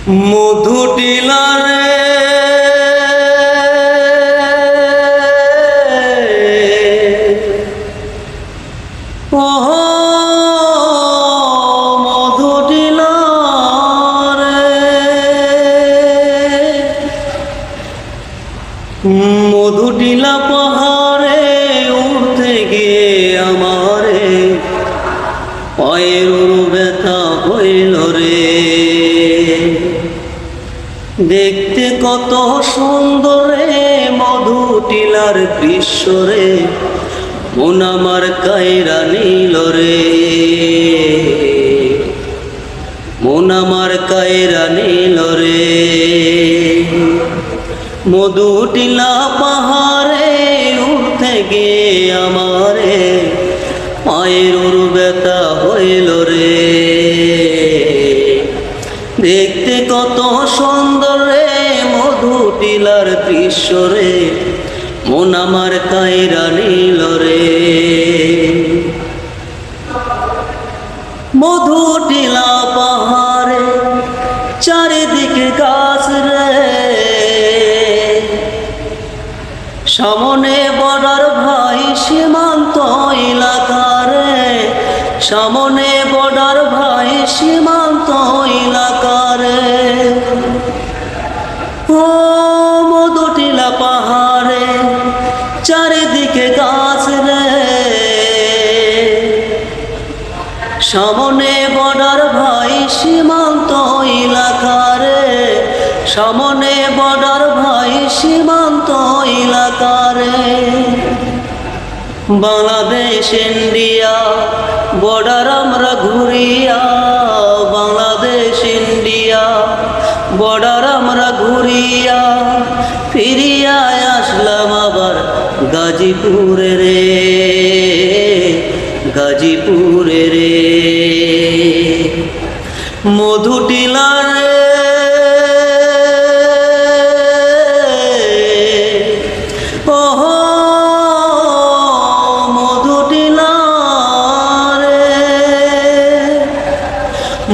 মধু টিলারে মধু টিলারে মধু টিলা পাহাড়ে উঠতে গিয়ে আমারে পায়ের ব্যথা হইল রে। দেখতে কত সুন্দর রে মধু টিলার দৃশ্য রে, মন আমার কায়রা নিল রে, মন আমার কায়রা নিল রে। মধু টিলা পাহাড়ে উঠতে গিয়ে আমারে পায়ের ব্যথা হইল রে। দেখতে কত সুন্দর রে মধু টিলার দৃশ্য রে, মন আমার কায়রা নিল রে। মধু টিলা পাহাড়ে চারিদিকে গাছ রে, সামনে বর্ডার ভাই সীমান্ত এলাকা রে, সামনে বর্ডার ভাই সীমান্ত এলাকা রে। ও মধু টিলা পাহাড়ে চারিদিকে গাছ রে, সামনে বর্ডার ভাই সীমান্ত এলাকা রে, সামনে বর্ডার ভাই সীমান্ত এলাকা রে। বাংলাদেশ ইন্ডিয়া বর্ডার আমরা ঘুরিয়া, বাংলাদেশ ইন্ডিয়া বর্ডার আমরা ঘুরিয়া ফিরিয়া আসলাম আবার গাজীপুরে রে, গাজীপুরে রে। মধু টিলা রে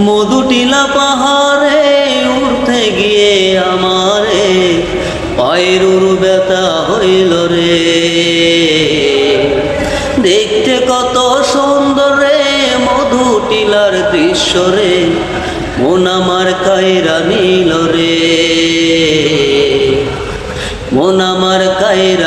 মধু টিলা পাহাড়ে উঠতে গিয়ে আমারে পায়ের ব্যথা হইল রে। দেখতে কত সুন্দর রে মধু টিলার দৃশ্য রে, মন আমার কায়রা নিল রে, মন আমার কায়রা